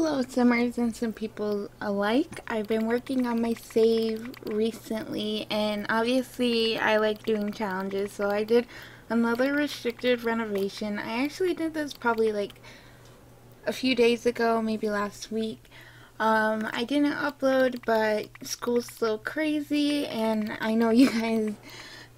Hello Summers and some people alike. I've been working on my save recently, and obviously I like doing challenges, so I did another restricted renovation. I actually did this probably like a few days ago, maybe last week. I didn't upload, but school's still crazy, and I know you guys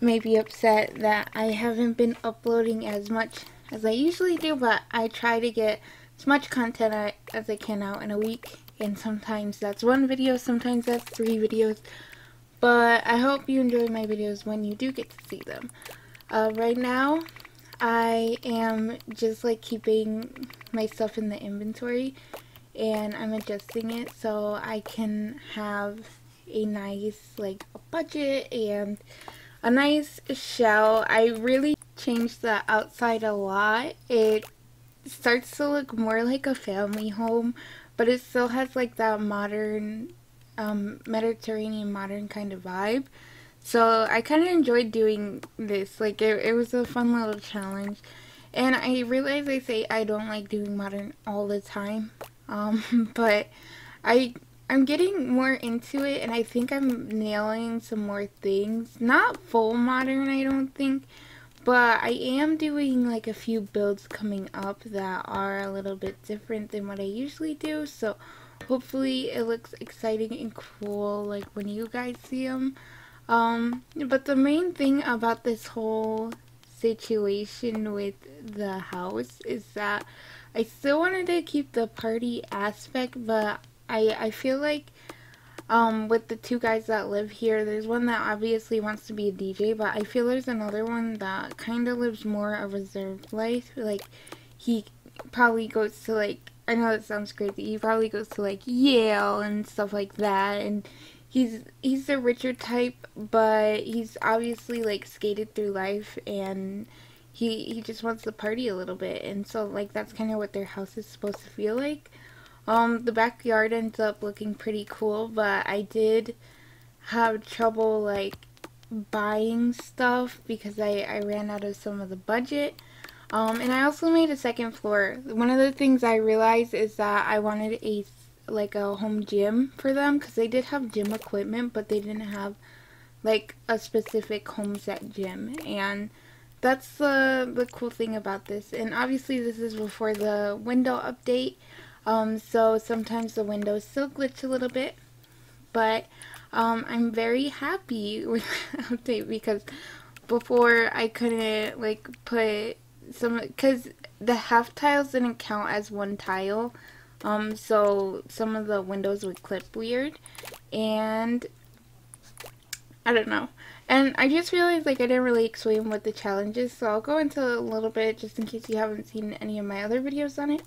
may be upset that I haven't been uploading as much as I usually do, but I try to get as much content as I can out in a week, and sometimes that's one video, sometimes that's 3 videos, but I hope you enjoy my videos when you do get to see them. Right now, I am just like keeping my stuff in the inventory, and I'm adjusting it so I can have a nice like a budget and a nice shell. I really changed the outside a lot. It starts to look more like a family home, but it still has like that modern Mediterranean modern kind of vibe. So I kind of enjoyed doing this. Like it was a fun little challenge. And I realize I say I don't like doing modern all the time. But I'm getting more into it, and I think I'm nailing some more things. Not full modern, I don't think, but I am doing like a few builds coming up that are a little bit different than what I usually do. So hopefully it looks exciting and cool like when you guys see them. But the main thing about this whole situation with the house is that I still wanted to keep the party aspect, but I feel like with the 2 guys that live here, there's one that obviously wants to be a DJ, but I feel there's another one that kind of lives more a reserved life. Like, he probably goes to, like, I know that sounds crazy, he probably goes to, like, Yale and stuff like that, and he's the richer type, but he's obviously, like, skated through life, and he just wants to party a little bit, and so, like, that's kind of what their house is supposed to feel like. The backyard ends up looking pretty cool, but I did have trouble, like, buying stuff because I ran out of some of the budget. And I also made a second floor. One of the things I realized is that I wanted like a home gym for them, because they did have gym equipment, but they didn't have like a specific home set gym, and that's the cool thing about this. And obviously this is before the window update. So sometimes the windows still glitch a little bit, but I'm very happy with the update, because before I couldn't like put some, because the half tiles didn't count as one tile, so some of the windows would clip weird, and I don't know. And I just realized like I didn't really explain what the challenge is, so I'll go into a little bit just in case you haven't seen any of my other videos on it.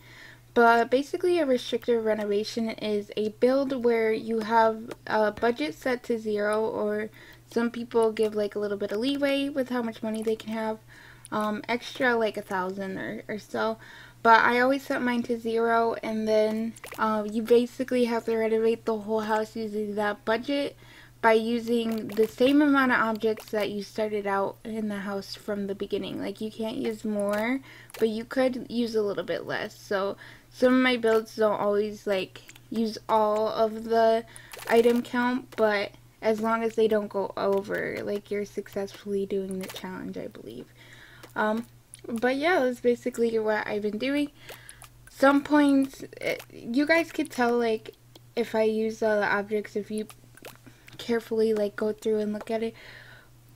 But basically a restricted renovation is a build where you have a budget set to 0, or some people give like a little bit of leeway with how much money they can have, extra like 1,000 or so. But I always set mine to 0, and then you basically have to renovate the whole house using that budget by using the same amount of objects that you started out in the house from the beginning. Like, you can't use more, but you could use a little bit less. So some of my builds don't always like use all of the item count, but as long as they don't go over, like, you're successfully doing the challenge, I believe. But yeah, that's basically what I've been doing. Some points, you guys could tell like if I use the objects if you carefully like go through and look at it,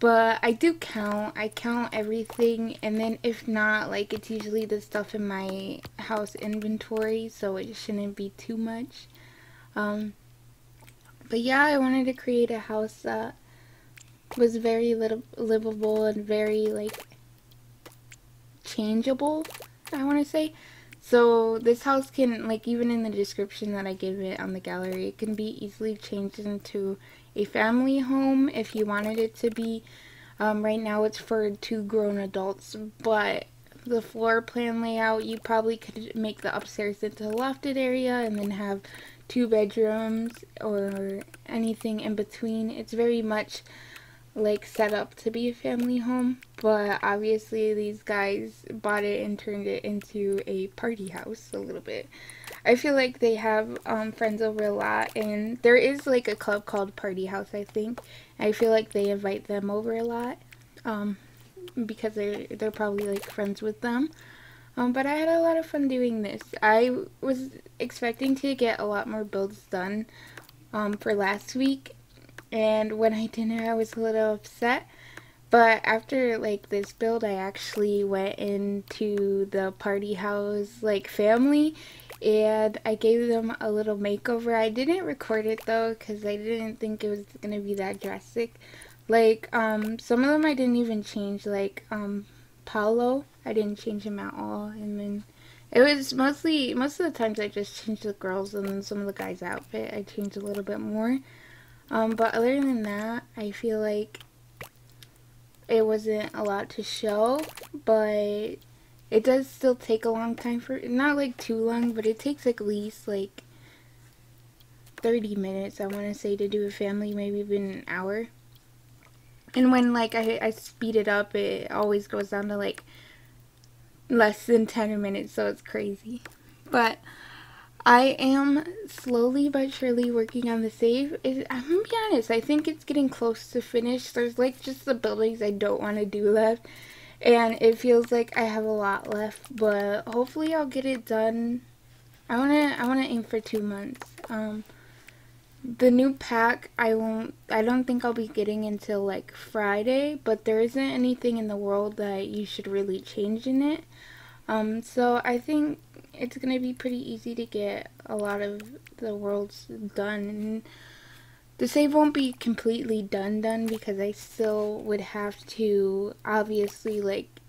but I do count. I count everything, and then if not, like, it's usually the stuff in my house inventory, so it shouldn't be too much. But yeah, I wanted to create a house that was very livable and very like changeable, I want to say. So this house can, like, even in the description that I gave it on the gallery, it can be easily changed into a family home if you wanted it to be. Right now it's for 2 grown adults, but the floor plan layout, you probably could make the upstairs into a lofted area and then have 2 bedrooms or anything in between. It's very much like set up to be a family home, but obviously these guys bought it and turned it into a party house a little bit. I feel like they have friends over a lot, and there is like a club called Party House, I think. I feel like they invite them over a lot, because they're probably like friends with them. But I had a lot of fun doing this. I was expecting to get a lot more builds done for last week, and when I didn't, I was a little upset. But after like this build, I actually went into the Party House like family, and I gave them a little makeover. I didn't record it though because I didn't think it was gonna be that drastic. Like some of them I didn't even change. Like Paolo, I didn't change him at all, and then it was most of the times I just changed the girls, and then some of the guys' outfit I changed a little bit more. But other than that, I feel like it wasn't a lot to show, but it does still take a long time for, not like too long, but it takes at least like 30 minutes, I want to say, to do a family, maybe even an hour. And when like I speed it up, it always goes down to like less than 10 minutes, so it's crazy. But I am slowly but surely working on the save. I'm gonna be honest, I think it's getting close to finish. There's like just the buildings I don't want to do left, and it feels like I have a lot left, but hopefully I'll get it done. I wanna aim for 2 months. The new pack I don't think I'll be getting until like Friday, but there isn't anything in the world that you should really change in it. So I think it's gonna be pretty easy to get a lot of the worlds done, and the save won't be completely done because I still would have to obviously like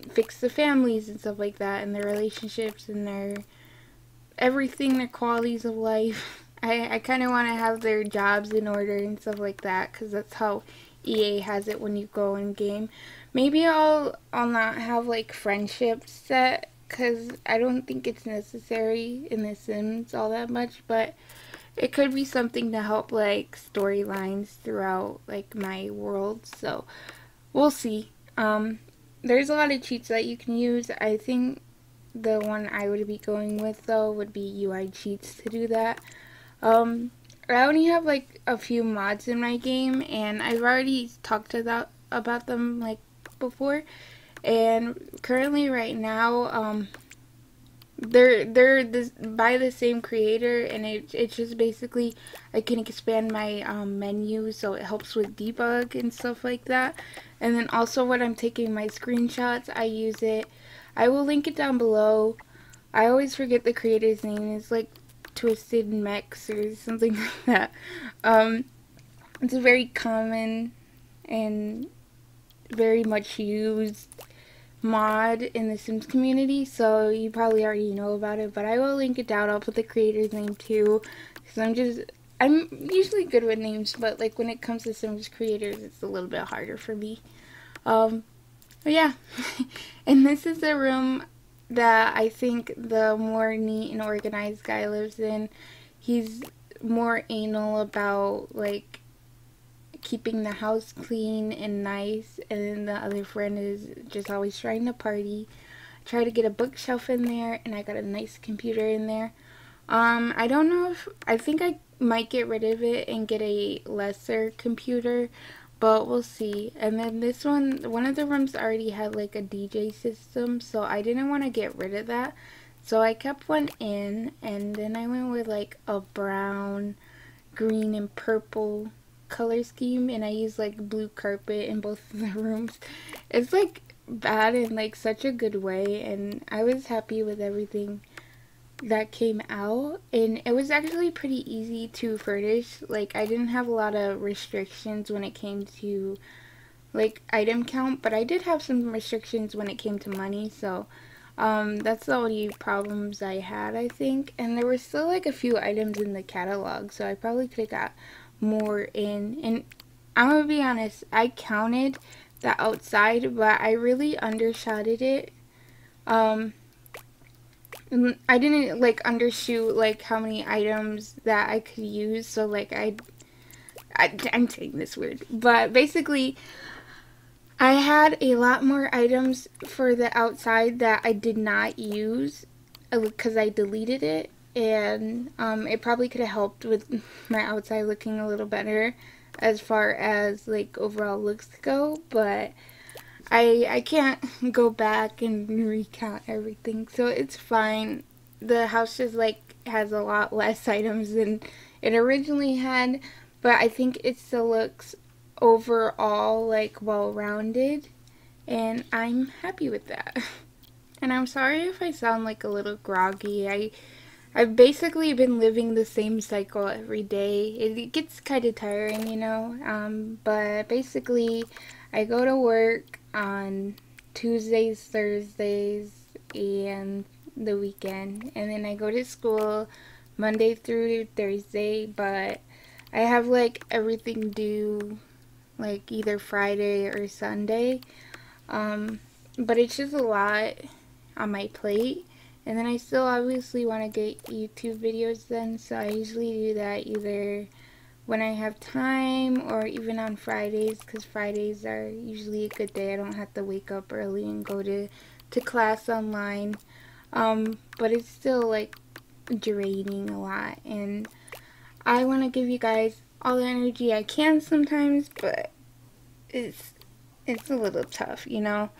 fix the families and stuff like that, and their relationships and their everything, their qualities of life. I kind of want to have their jobs in order and stuff like that, because that's how EA has it when you go in game. Maybe I'll not have like friendships set, because I don't think it's necessary in The Sims all that much, but it could be something to help like storylines throughout like my world, so we'll see. There's a lot of cheats that you can use. I think the one I would be going with though would be UI cheats to do that. I only have like a few mods in my game, and I've already talked about them like before, and currently right now they're by the same creator, and it's just basically I can expand my menu so it helps with debug and stuff like that. And then also when I'm taking my screenshots, I use it. I will link it down below. I always forget the creator's name. It's like Twisted Mechs or something like that. It's a very common and very much used mod in the Sims community, so you probably already know about it, but I will link it down. I'll put the creator's name too, because I'm usually good with names, but like when it comes to Sims creators, it's a little bit harder for me. But yeah. And this is the room that I think the more neat and organized guy lives in. He's more anal about like keeping the house clean and nice, and then the other friend is just always trying to party. I try to get a bookshelf in there, and I got a nice computer in there. I don't know if, I think I might get rid of it and get a lesser computer, but we'll see. And then this one of the rooms already had like a DJ system, so I didn't want to get rid of that, so I kept one in, and then I went with like a brown, green, and purple color scheme, and I used like blue carpet in both of the rooms. It's like bad in like such a good way, and I was happy with everything that came out, and it was actually pretty easy to furnish. Like I didn't have a lot of restrictions when it came to like item count, but I did have some restrictions when it came to money, so that's the only problems I had, I think. And there were still like a few items in the catalog, so I probably could have got more in. And I'm gonna be honest, I counted the outside, but I really undershotted it. I didn't like undershoot like how many items that I could use, so like I'm saying this weird, but basically I had a lot more items for the outside that I did not use. because I deleted it, and it probably could have helped with my outside looking a little better as far as like overall looks go, but I can't go back and recount everything, so it's fine. The house just like has a lot less items than it originally had, but I think it still looks overall like well-rounded, and I'm happy with that. And I'm sorry if I sound like a little groggy. I've basically been living the same cycle every day. It gets kind of tiring, you know, but basically I go to work on Tuesdays, Thursdays, and the weekend, and then I go to school Monday through Thursday, but I have like everything due like either Friday or Sunday, but it's just a lot on my plate. And then I still obviously want to get YouTube videos then, so I usually do that either when I have time or even on Fridays, because Fridays are usually a good day. I don't have to wake up early and go to class online. But it's still like draining a lot, and I want to give you guys all the energy I can sometimes, but it's a little tough, you know.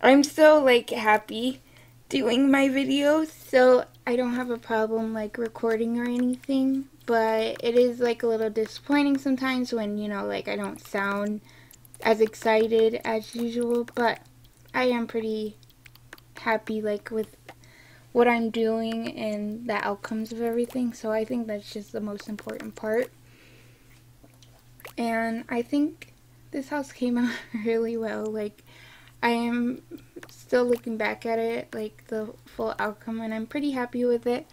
I'm still like happy doing my videos, so I don't have a problem like recording or anything, but it is like a little disappointing sometimes when, you know, like I don't sound as excited as usual, but I am pretty happy like with what I'm doing and the outcomes of everything, so I think that's just the most important part. And I think this house came out really well. Like, I am still looking back at it, like the full outcome, and I'm pretty happy with it.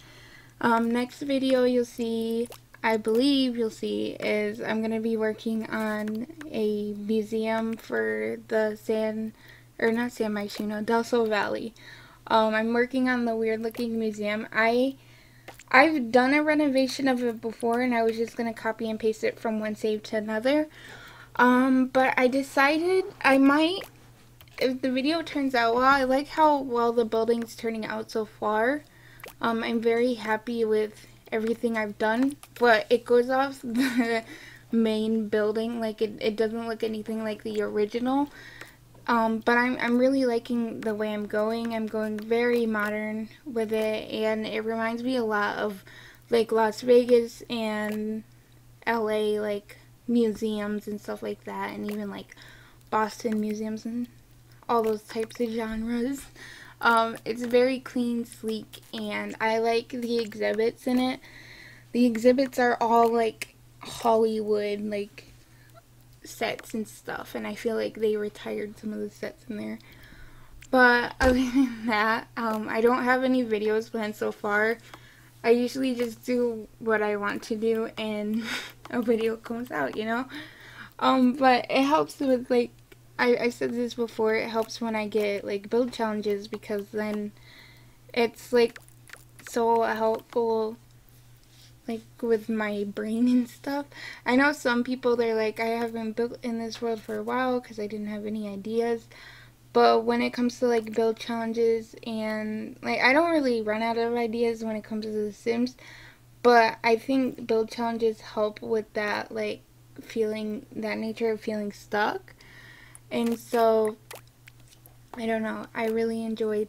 Next video you'll see, I believe you'll see, is I'm going to be working on a museum for the not San Myshuno, Del Sol Valley. I'm working on the weird looking museum. I've done a renovation of it before, and I was just going to copy and paste it from one save to another. But I decided I might, if the video turns out well. I like how well the building's turning out so far. I'm very happy with everything I've done, but it goes off the main building. Like, it doesn't look anything like the original. But I'm really liking the way I'm going. I'm going very modern with it, and it reminds me a lot of like Las Vegas and LA, like museums and stuff like that, and even like Boston museums and all those types of genres. It's very clean, sleek, and I like the exhibits in it. The exhibits are all like Hollywood, like sets and stuff, and I feel like they retired some of the sets in there. But other than that, I don't have any videos planned so far. I usually just do what I want to do and a video comes out, you know? But it helps with like, I said this before, it helps when I get like build challenges, because then it's like so helpful like with my brain and stuff. I know some people, they're like, I haven't built in this world for a while because I didn't have any ideas. But when it comes to like build challenges, and like I don't really run out of ideas when it comes to The Sims, but I think build challenges help with that like feeling, that nature of feeling stuck. And so I don't know, I really enjoyed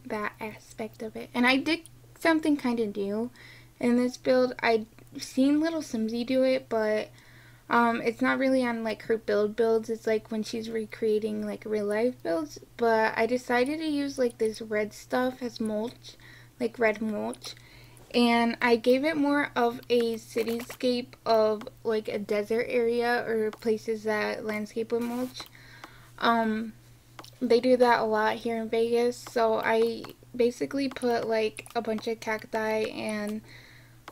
that aspect of it. And I did something kind of new in this build. I've seen Little Simsy do it, but it's not really on like her builds. It's like when she's recreating like real life builds. But I decided to use like this red stuff as mulch, like red mulch, and I gave it more of a cityscape of like a desert area or places that landscape with mulch. They do that a lot here in Vegas, so I basically put like a bunch of cacti and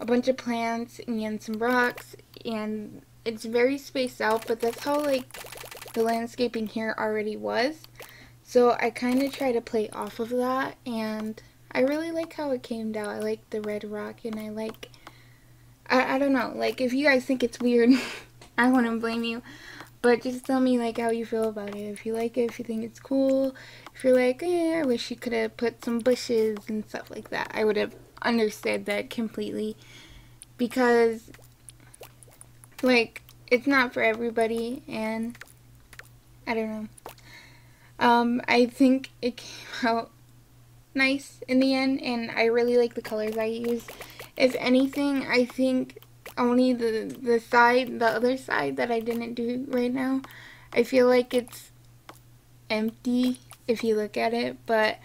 a bunch of plants and some rocks, and it's very spaced out, but that's how like the landscaping here already was. So I kind of try to play off of that, and I really like how it came out. I like the red rock, and I like, I don't know, like if you guys think it's weird, I wouldn't blame you. But just tell me like how you feel about it. If you like it, if you think it's cool, if you're like, I wish you could have put some bushes and stuff like that. I would have understood that completely, because like it's not for everybody, and I don't know. I think it came out nice in the end, and I really like the colors I used. If anything, I think only the other side that I didn't do right now, I feel like it's empty if you look at it, but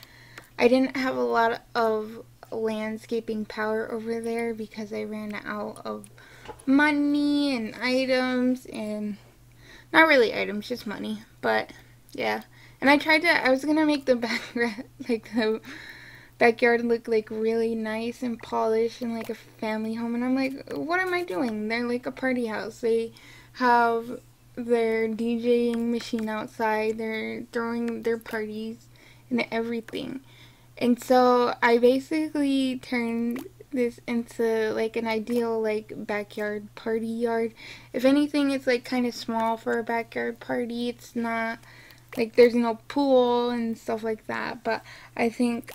I didn't have a lot of landscaping power over there because I ran out of money and items, and not really items, just money. But yeah, and I was gonna make the the backyard look like really nice and polished and like a family home, and I'm like, what am I doing? They're like a party house. They have their DJing machine outside, they're throwing their parties and everything. And so I basically turned this into like an ideal like backyard party yard. If anything, it's like kind of small for a backyard party. It's not like there's no pool and stuff like that, but I think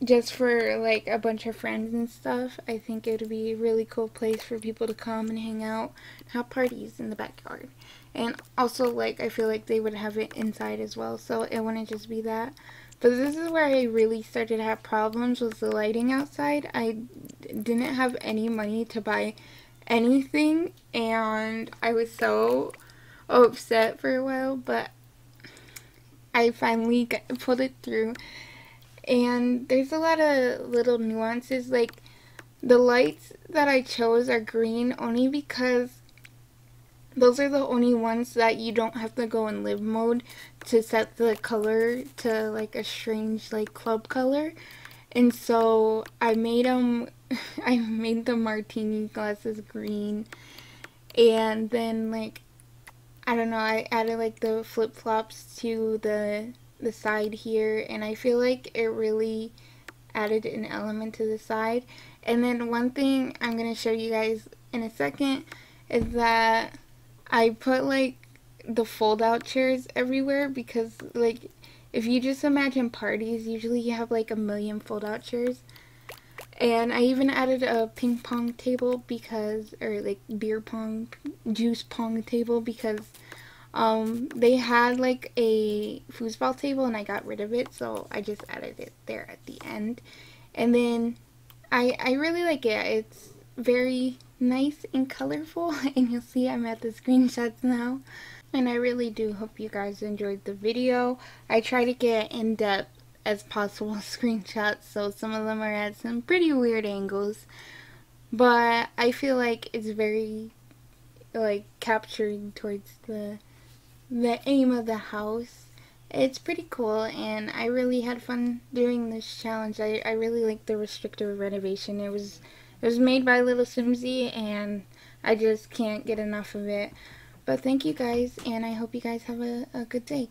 just for like a bunch of friends and stuff, I think it would be a really cool place for people to come and hang out and have parties in the backyard. And also, like, I feel like they would have it inside as well, so it wouldn't just be that. But this is where I really started to have problems with the lighting outside. I didn't have any money to buy anything, and I was so upset for a while, but I finally pulled it through. And there's a lot of little nuances, like the lights that I chose are green only because those are the only ones that you don't have to go in live mode to set the color to like a strange like club color. And so I made the martini glasses green, and then like I don't know, I added like the flip-flops to the side here, and I feel like it really added an element to the side. And then one thing I'm going to show you guys in a second is that I put like the fold out chairs everywhere, because like if you just imagine parties, usually you have like a million fold out chairs. And I even added a ping pong table because, or like beer pong, juice pong table, because they had like a foosball table and I got rid of it, so I just added it there at the end. And then I really like it. It's very nice and colorful, and you'll see I'm at the screenshots now. And I really do hope you guys enjoyed the video. I try to get in-depth as possible screenshots, so some of them are at some pretty weird angles, but I feel like it's very like capturing towards the aim of the house. It's pretty cool, and I really had fun doing this challenge. I really like the restrictive renovation. It was made by Little Simsy, and I just can't get enough of it. But thank you guys, and I hope you guys have a good day.